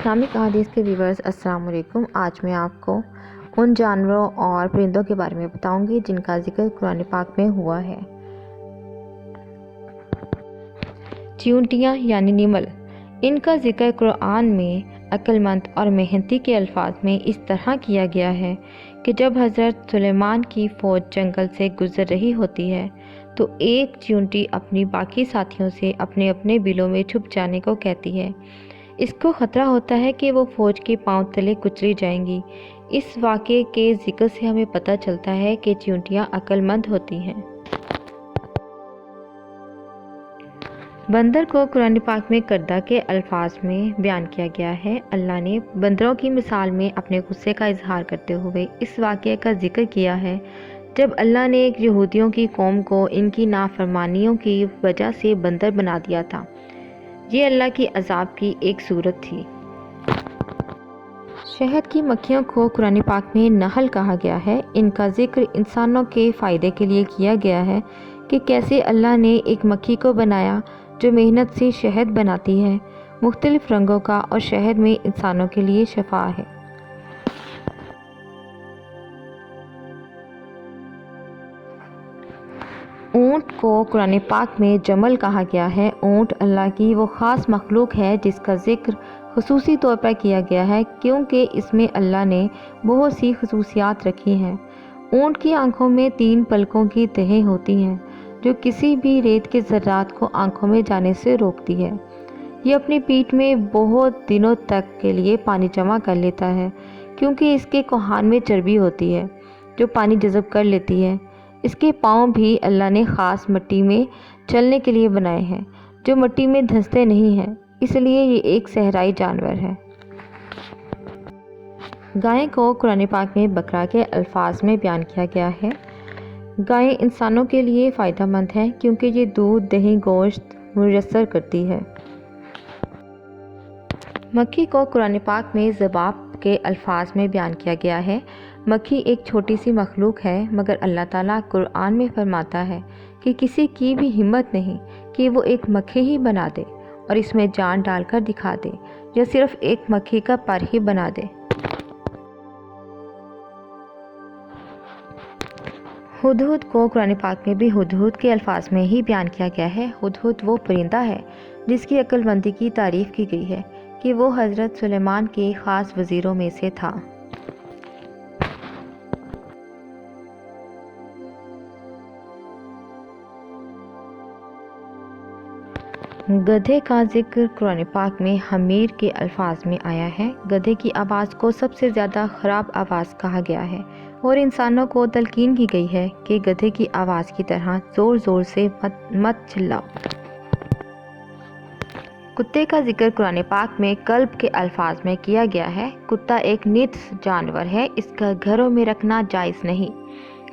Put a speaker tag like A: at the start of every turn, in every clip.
A: Islamic अहादीस के viewers अस्सलाम वालेकुम। आज मैं आपको उन जानवरों और परिंदों के बारे में बताऊंगी जिनका जिक्र कुरान पाक में हुआ है। चींटियाँ यानी निमल, इनका जिक्र कुरान में अक्लमंद और मेहनती के अल्फाज में इस तरह किया गया है कि जब हज़रत सुलेमान की फ़ौज जंगल से गुज़र रही होती है तो एक चींटी अपनी बाकी साथियों से अपने अपने बिलों में छुप जाने को कहती है। इसको ख़तरा होता है कि वो फ़ौज के पांव तले कुचली जाएंगी। इस वाक़े के ज़िक्र से हमें पता चलता है कि चींटियाँ अक्लमंद होती हैं। बंदर को कुरान पाक में करदा के अल्फाज में बयान किया गया है। अल्लाह ने बंदरों की मिसाल में अपने गुस्से का इजहार करते हुए इस वाक़े का जिक्र किया है जब अल्लाह ने एक यहूदियों की कौम को इनकी नाफरमानियों की वजह से बंदर बना दिया था। ये अल्लाह की अज़ाब की एक सूरत थी। शहद की मक्खियों को कुरान पाक में नहल कहा गया है। इनका जिक्र इंसानों के फ़ायदे के लिए किया गया है कि कैसे अल्लाह ने एक मक्खी को बनाया जो मेहनत से शहद बनाती है, मुख्तलिफ रंगों का, और शहद में इंसानों के लिए शफा है। ऊँट को कुरान पाक में जमल कहा गया है। ऊँट अल्लाह की वो ख़ास मखलूक है जिसका जिक्र खुसूसी तौर पर किया गया है क्योंकि इसमें अल्लाह ने बहुत सी खसूसियात रखी हैं। ऊँट की आंखों में 3 पलकों की तहें होती हैं जो किसी भी रेत के ज़र्रात को आंखों में जाने से रोकती है। ये अपनी पीठ में बहुत दिनों तक के लिए पानी जमा कर लेता है क्योंकि इसके कोहान में चर्बी होती है जो पानी जज़ब कर लेती है। इसके पाँव भी अल्लाह ने ख़ास मिट्टी में चलने के लिए बनाए हैं जो मिट्टी में धंसते नहीं हैं, इसलिए ये एक सहराई जानवर है। गाय को कुरान पाक में बकरा के अल्फाज में बयान किया गया है। गाय इंसानों के लिए फ़ायदेमंद है क्योंकि ये दूध, दही, गोश्त मुयस्सर करती है। मक्खी को कुरान पाक में ज़बाब के अल्फाज में बयान किया गया है। मक्खी एक छोटी सी मखलूक है मगर अल्लाह ताला कुरान में फरमाता है कि किसी की भी हिम्मत नहीं कि वो एक मक्खी ही बना दे और इसमें जान डालकर दिखा दे या सिर्फ एक मक्खी का पर ही बना दे। हुदहुद को कुरान पाक में भी हुदहुद के अल्फाज में ही बयान किया गया है। हुदहुद वो परिंदा है जिसकी अक्लमंदी की तारीफ़ की गई है कि वो हज़रत सुलेमान के ख़ास वज़ीरों में से था। गधे का जिक्र कुरान पाक में हमीर के अल्फाज में आया है। गधे की आवाज़ को सबसे ज़्यादा ख़राब आवाज़ कहा गया है और इंसानों को तलकीन की गई है कि गधे की आवाज़ की तरह ज़ोर ज़ोर से मत चिल्लाओ। कुत्ते का जिक्र कुरान पाक में कल्ब के अल्फाज में किया गया है। कुत्ता एक नित्स जानवर है, इसका घरों में रखना जायज़ नहीं,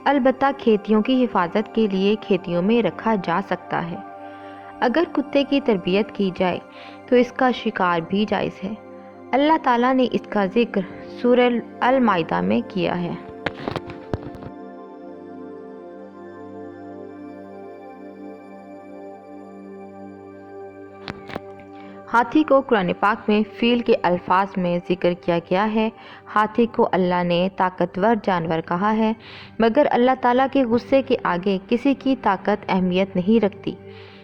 A: अलबत्ता खेतियों की हिफाजत के लिए खेतियों में रखा जा सकता है। अगर कुत्ते की तरबियत की जाए तो इसका शिकार भी जायज़ है। अल्लाह ताला ने इसका जिक्र सूरह अल माइदा में किया है। हाथी को कुरान पाक में फ़ील के अल्फाज में ज़िक्र किया गया है। हाथी को अल्लाह ने ताकतवर जानवर कहा है मगर अल्लाह ताला के गुस्से के आगे किसी की ताकत अहमियत नहीं रखती।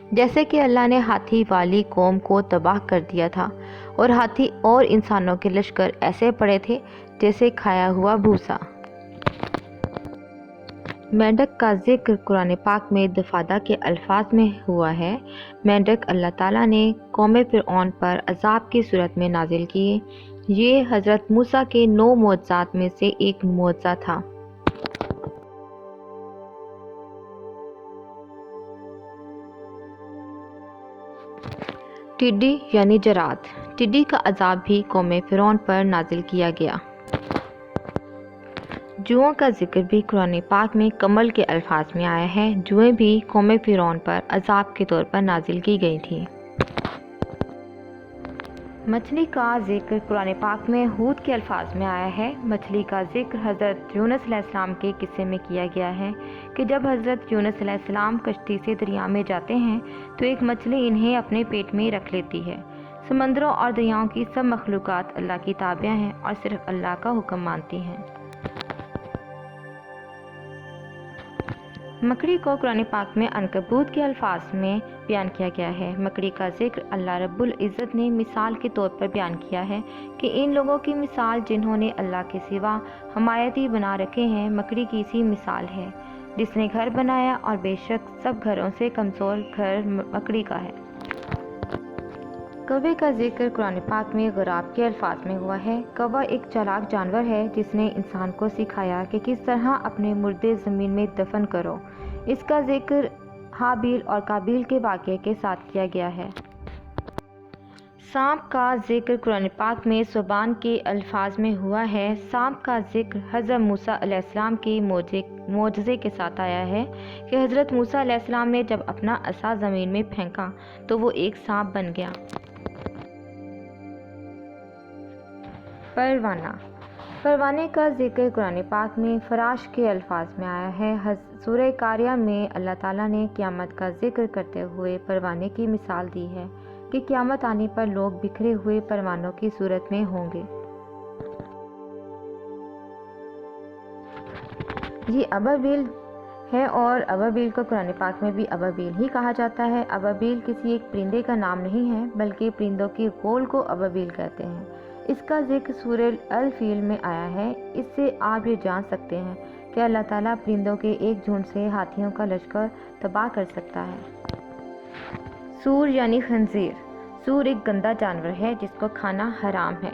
A: जैसे कि अल्लाह ने हाथी वाली कौम को तबाह कर दिया था और हाथी और इंसानों के लश्कर ऐसे पड़े थे जैसे खाया हुआ भूसा। मेंढक का जिक्र कुरान पाक में दफादा के अल्फाज में हुआ है। मेंढक अल्लाह ताला ने कौम फ़िरऔन पर अज़ाब की सूरत में नाजिल किए। ये हज़रत मूसा के 9 मोअज़्ज़ात में से एक मोअज़्ज़ा था। टिड्डी यानी जराद, टिड्डी का अज़ाब भी कौम फ़िरऔन पर नाजिल किया गया। जुओं का जिक्र भी कुरान पाक में कमल के अल्फाज में आया है। जुएं भी कौम फ़िरऔन पर अज़ाब के तौर पर नाजिल की गई थी। मछली का जिक्र कुरान पाक में हूद के अल्फाज में आया है। मछली का जिक्र हज़रत यूनुस अलैहिस्सलाम के किस्से में किया गया है कि जब हज़रत यूनुस अलैहिस्सलाम कश्ती से दरिया में जाते हैं तो एक मछली इन्हें अपने पेट में रख लेती है। سمندروں اور دریاؤں کی سب مخلوقات اللہ کی تابع ہیں اور صرف اللہ کا حکم مانتی ہیں۔ مکڑی کو قرآن پاک میں عنکبوت کے الفاظ میں بیان کیا گیا ہے۔ مکڑی کا ذکر اللہ رب العزت نے مثال کے طور پر بیان کیا ہے کہ ان لوگوں کی مثال جنہوں نے اللہ کے سوا حمایتی بنا رکھے ہیں مکڑی کی سی مثال ہے جس نے گھر بنایا، اور بے شک سب گھروں سے کمزور گھر مکڑی کا ہے۔ کوے کا ذکر قرآن پاک میں غراب کے الفاظ میں ہوا ہے۔ کوہ ایک چالاک جانور ہے جس نے انسان کو سکھایا کہ کس طرح اپنے مردے زمین میں دفن کرو۔ اس کا ذکر حابیل اور قابیل کے واقعے کے ساتھ کیا گیا ہے۔ سانپ کا ذکر قرآن پاک میں ثعبان کے الفاظ میں ہوا ہے۔ سانپ کا ذکر حضرت موسیٰ علیہ السلام کے معجزے کے ساتھ آیا ہے کہ حضرت موسیٰ علیہ السلام نے جب اپنا عصا زمین میں پھینکا تو وہ ایک سانپ بن گیا۔ پروانہ پروانے کا ذکر قرآن پاک میں فراش کے الفاظ میں آیا ہے۔ سورہ قاریہ میں اللہ تعالیٰ نے قیامت کا ذکر کرتے ہوئے پروانے کی مثال دی ہے کہ قیامت آنے پر لوگ بکھرے ہوئے پروانوں کی صورت میں ہوں گے۔ یہ ابابیل ہے اور ابابیل کو قرآن پاک میں بھی ابابیل ہی کہا جاتا ہے۔ ابابیل کسی ایک پرندے کا نام نہیں ہے بلکہ پرندوں کی گول کو ابابیل کہتے ہیں۔ اس کا ذکر سورہ الفیل میں آیا ہے۔ اس سے آپ یہ جان سکتے ہیں کہ اللہ تعالیٰ پرندوں کے ایک جھنڈ سے ہاتھیوں کا لشکر تباہ کر سکتا ہے۔ سور یعنی خنزیر۔ سور ایک گندا جانور ہے جس کو کھانا حرام ہے۔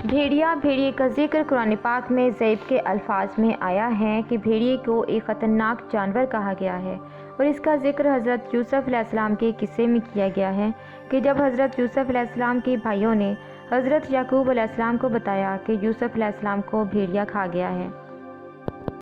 A: بھیڑیے کا ذکر قرآن پاک میں ذئب کے الفاظ میں آیا ہے کہ بھیڑیے کو ایک خطرناک جانور کہا گیا ہے، اور اس کا ذکر حضرت یوسف علیہ السلام کے قصے میں کیا گیا ہے کہ جب حضرت یوسف علیہ السلام کے بھائیوں نے حضرت یعقوب علیہ السلام کو بتایا کہ یوسف علیہ السلام کو بھیڑیا کھا گیا ہے